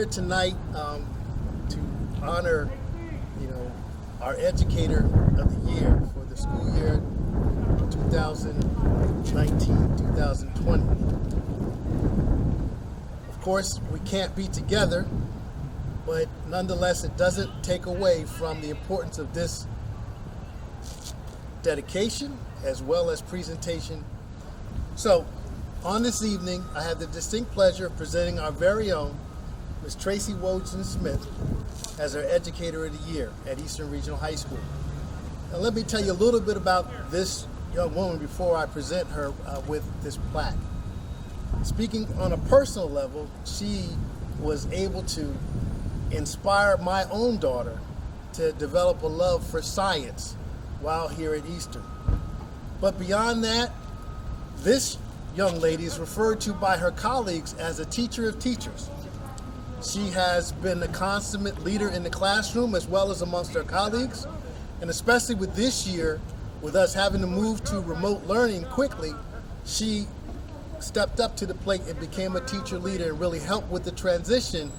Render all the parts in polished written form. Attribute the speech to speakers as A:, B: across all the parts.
A: here tonight to honor, our Educator of the Year for the school year 2019-2020. Of course, we can't be together, but nonetheless, it doesn't take away from the importance of this dedication as well as presentation. So, on this evening, I have the distinct pleasure of presenting our very own Ms. Tracy Wojden-Smith as our Educator of the Year at Eastern Regional High School. Now, let me tell you a little bit about this young woman before I present her with this plaque. Speaking on a personal level, she was able to inspire my own daughter to develop a love for science while here at Eastern. But beyond that, this young lady is referred to by her colleagues as a teacher of teachers. She has been a consummate leader in the classroom as well as amongst her colleagues, and especially with this year, with us having to move to remote learning quickly, she stepped up to the plate and became a teacher leader and really helped with the transition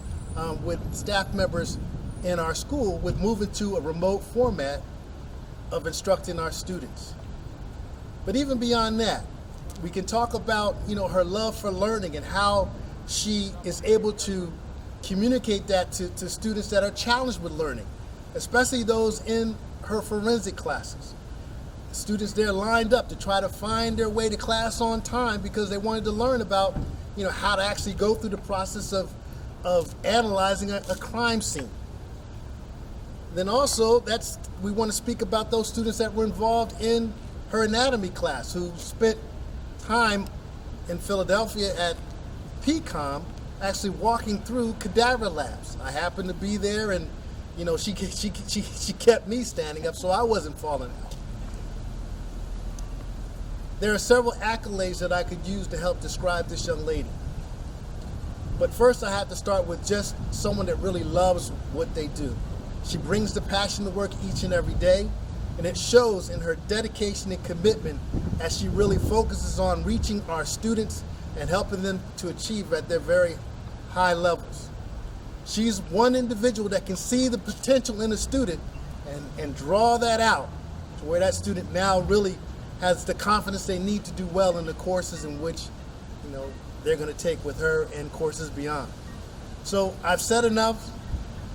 A: with staff members in our school with moving to a remote format of instructing our students. But even beyond that, we can talk about her love for learning and how she is able to communicate that to students that are challenged with learning, especially those in her forensic classes. Students there lined up to try to find their way to class on time because they wanted to learn about how to actually go through the process of analyzing a crime scene. Then also, we want to speak about those students that were involved in her anatomy class who spent time in Philadelphia at PCOM actually walking through cadaver labs. I happened to be there, and she kept me standing up so I wasn't falling out. There are several accolades that I could use to help describe this young lady. But first I have to start with just someone that really loves what they do. She brings the passion to work each and every day, and it shows in her dedication and commitment as she really focuses on reaching our students and helping them to achieve at their very high levels. She's one individual that can see the potential in a student and draw that out to where that student now really has the confidence they need to do well in the courses in which they're going to take with her and courses beyond. So I've said enough.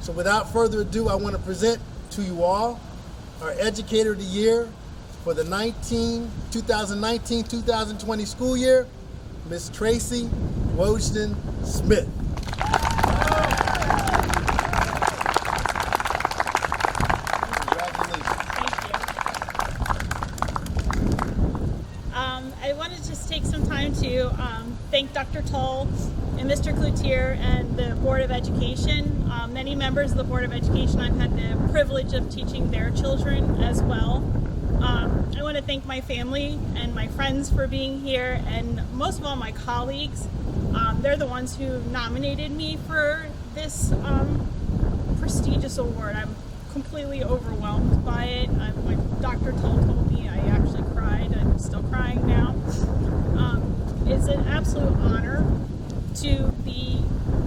A: So without further ado, I want to present to you all our Educator of the Year for the 2019-2020 school year, Ms. Tracy Wojden-Smith.
B: I want to just take some time to thank Dr. Tull and Mr. Cloutier and the Board of Education. Many members of the Board of Education, I've had the privilege of teaching their children as well. I want to thank my family and my friends for being here, and most of all my colleagues. They're the ones who nominated me for this prestigious award. I'm completely overwhelmed by it. Like Dr. Tull told me, I actually cried. I'm still crying now. It's an absolute honor to be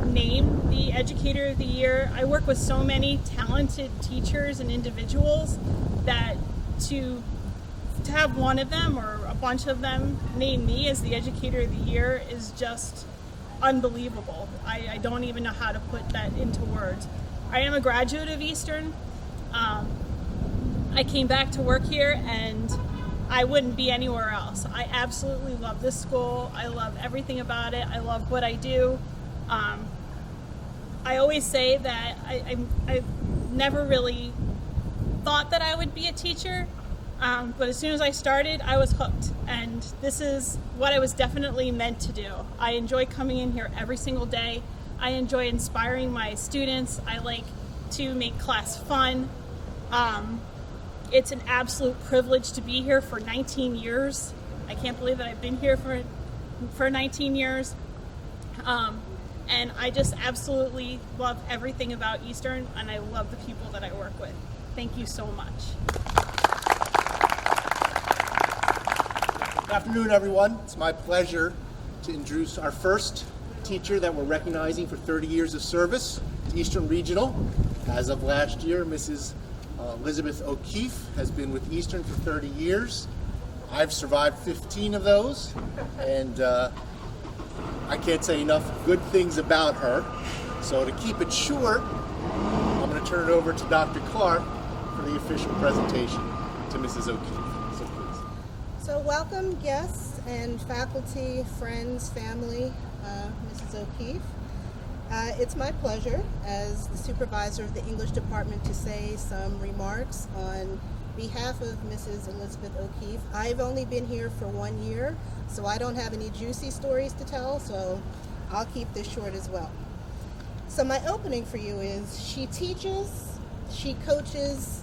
B: named the Educator of the Year. I work with so many talented teachers and individuals that to have one of them or a bunch of them name me as the Educator of the Year is just unbelievable. I don't even know how to put that into words. I am a graduate of Eastern. I came back to work here and I wouldn't be anywhere else. I absolutely love this school. I love everything about it. I love what I do. I always say that I've never really thought that I would be a teacher, but as soon as I started, I was hooked. And this is what I was definitely meant to do. I enjoy coming in here every single day. I enjoy inspiring my students. I like to make class fun. It's an absolute privilege to be here for 19 years. I can't believe that I've been here for 19 years. And I just absolutely love everything about Eastern, and I love the people that I work with. Thank you so much.
C: Good afternoon, everyone. It's my pleasure to introduce our first
A: teacher that we're recognizing for 30 years of service to Eastern Regional. As of last year, Mrs. Elizabeth O'Keefe has been with Eastern for 30 years. I've survived 15 of those, and I can't say enough good things about her. So to keep it short, I'm going to turn it over to Dr. Clark for the official presentation to Mrs. O'Keefe. So please.
C: So welcome guests and faculty, friends, family, Mrs. O'Keefe. It's my pleasure as the supervisor of the English department to say some remarks on behalf of Mrs. Elizabeth O'Keefe. I've only been here for 1 year, so I don't have any juicy stories to tell, so I'll keep this short as well. So my opening for you is she teaches, she coaches,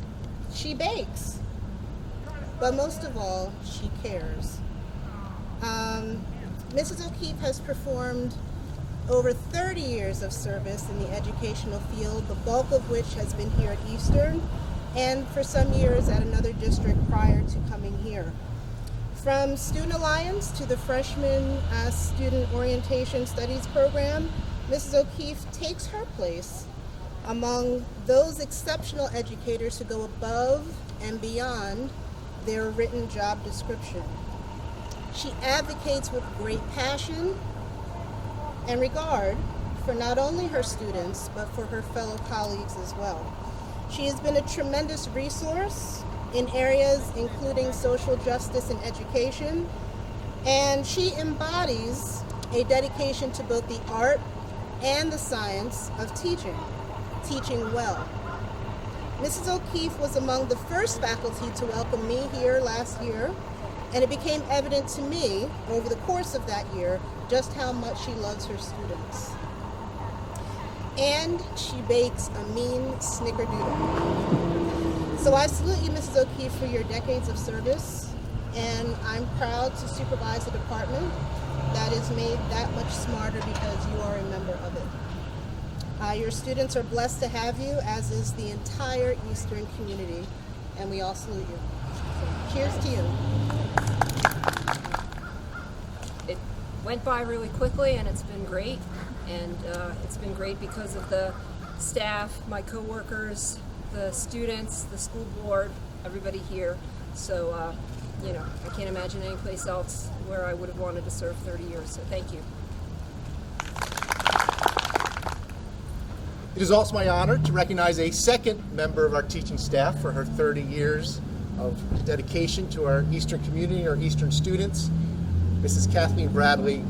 C: she bakes, but most of all, she cares. Mrs. O'Keefe has performed over 30 years of service in the educational field, the bulk of which has been here at Eastern, and for some years at another district prior to coming here. From Student Alliance to the Freshman Student Orientation Studies program, Mrs. O'Keefe takes her place among those exceptional educators who go above and beyond their written job description. She advocates with great passion and regard for not only her students, but for her fellow colleagues as well. She has been a tremendous resource in areas including social justice and education, and she embodies a dedication to both the art and the science of teaching well. Mrs. O'Keefe was among the first faculty to welcome me here last year, and it became evident to me over the course of that year just how much she loves her students. And she bakes a mean snickerdoodle. So I salute you, Mrs. O'Keefe, for your decades of service, and I'm proud to supervise a department that is made that much smarter because you are a member of it. Your students are blessed to have you, as is the entire Eastern community, and we all salute you. So, cheers to you.
D: It went by really quickly, and it's been great. And it's been great because of the staff, my coworkers, the students, the school board, everybody here. So, I can't imagine any place else where I would have wanted to serve 30 years. So thank you.
A: It is also my honor to recognize a second member of our teaching staff for her 30 years of dedication to our Eastern community, our Eastern students. Mrs. Kathleen Bradley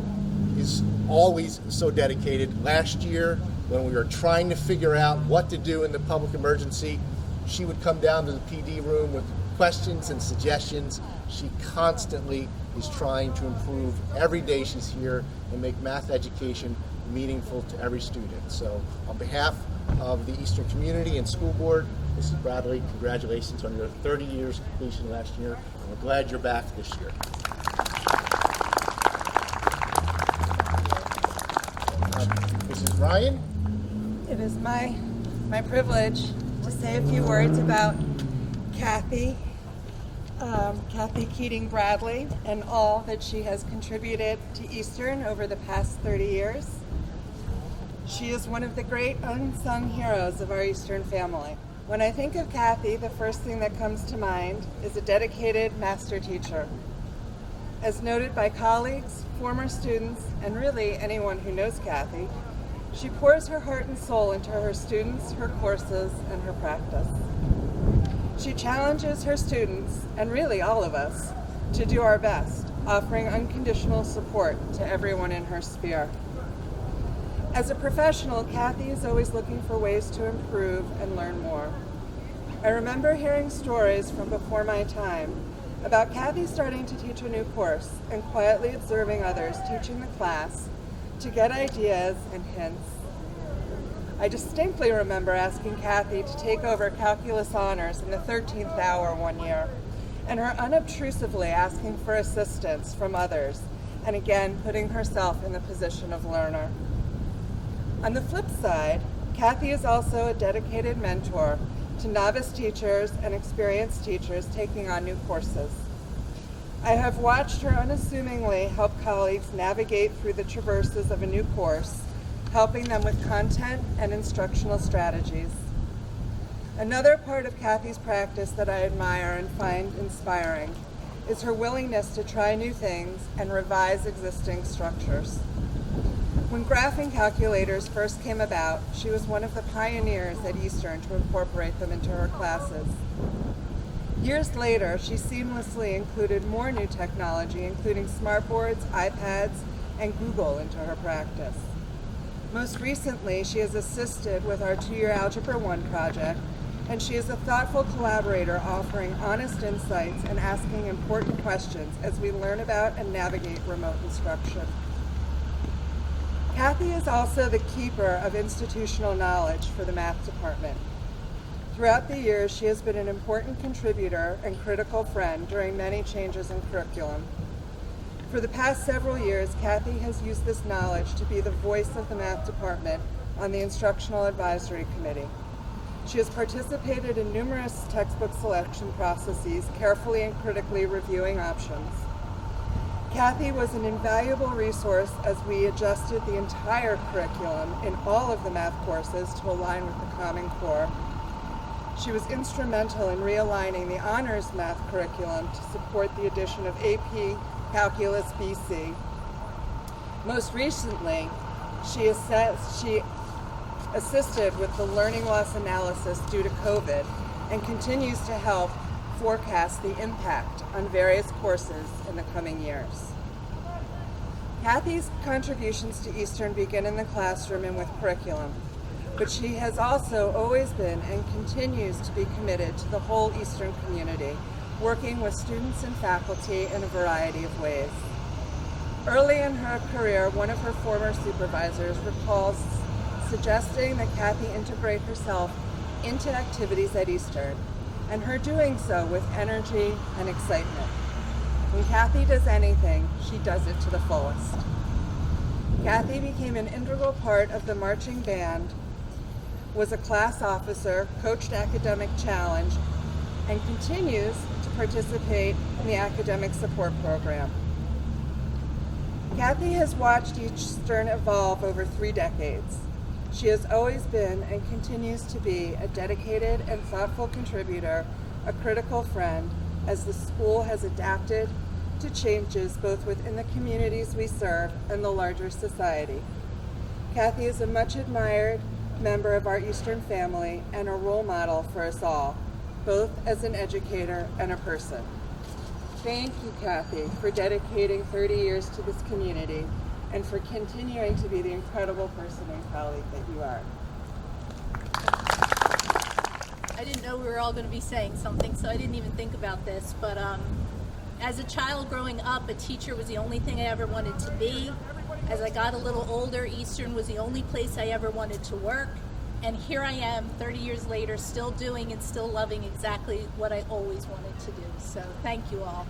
A: is always so dedicated. Last year, when we were trying to figure out what to do in the public emergency, she would come down to the PD room with questions and suggestions. She constantly is trying to improve every day she's here and make math education meaningful to every student. So on behalf of the Eastern community and school board, Mrs. Bradley, congratulations on your 30 years completion last year. And we're glad you're back this year. Mrs. Ryan?
E: It is my privilege to say a few words about Kathy Keating Bradley and all that she has contributed to Eastern over the past 30 years. She is one of the great unsung heroes of our Eastern family. When I think of Kathy, the first thing that comes to mind is a dedicated master teacher. As noted by colleagues, former students, and really anyone who knows Kathy, she pours her heart and soul into her students, her courses, and her practice. She challenges her students, and really all of us, to do our best, offering unconditional support to everyone in her sphere. As a professional, Kathy is always looking for ways to improve and learn more. I remember hearing stories from before my time about Kathy starting to teach a new course and quietly observing others teaching the class to get ideas and hints. I distinctly remember asking Kathy to take over calculus honors in the 13th hour one year, and her unobtrusively asking for assistance from others, and again putting herself in the position of learner. On the flip side, Kathy is also a dedicated mentor to novice teachers and experienced teachers taking on new courses. I have watched her unassumingly help colleagues navigate through the traverses of a new course, helping them with content and instructional strategies. Another part of Kathy's practice that I admire and find inspiring is her willingness to try new things and revise existing structures. When graphing calculators first came about, she was one of the pioneers at Eastern to incorporate them into her classes. Years later, she seamlessly included more new technology, including smartboards, iPads, and Google into her practice. Most recently, she has assisted with our 2-year Algebra 1 project, and she is a thoughtful collaborator offering honest insights and asking important questions as we learn about and navigate remote instruction. Kathy is also the keeper of institutional knowledge for the math department. Throughout the years, she has been an important contributor and critical friend during many changes in curriculum. For the past several years, Kathy has used this knowledge to be the voice of the math department on the Instructional Advisory Committee. She has participated in numerous textbook selection processes, carefully and critically reviewing options. Kathy was an invaluable resource as we adjusted the entire curriculum in all of the math courses to align with the Common Core. She was instrumental in realigning the honors math curriculum to support the addition of AP Calculus BC. Most recently, she assisted with the learning loss analysis due to COVID and continues to help forecast the impact on various courses in the coming years. Kathy's contributions to Eastern begin in the classroom and with curriculum, but she has also always been and continues to be committed to the whole Eastern community, working with students and faculty in a variety of ways. Early in her career, one of her former supervisors recalls suggesting that Kathy integrate herself into activities at Eastern, and her doing so with energy and excitement. When Kathy does anything, she does it to the fullest. Kathy became an integral part of the marching band, was a class officer, coached academic challenge, and continues to participate in the academic support program. Kathy has watched Eastern evolve over 3 decades. She has always been and continues to be a dedicated and thoughtful contributor, a critical friend, as the school has adapted to changes both within the communities we serve and the larger society. Kathy is a much admired member of our Eastern family and a role model for us all, both as an educator and a person. Thank you, Kathy, for dedicating 30 years to this community and for continuing to be the incredible person and colleague that you are.
F: I didn't know we were all going to be saying something, so I didn't even think about this, but as a child growing up, a teacher was the only thing I ever wanted to be. As I got a little older, Eastern was the only place I ever wanted to work, and here I am 30 years later, still doing and still loving exactly what I always wanted to do. So thank you all.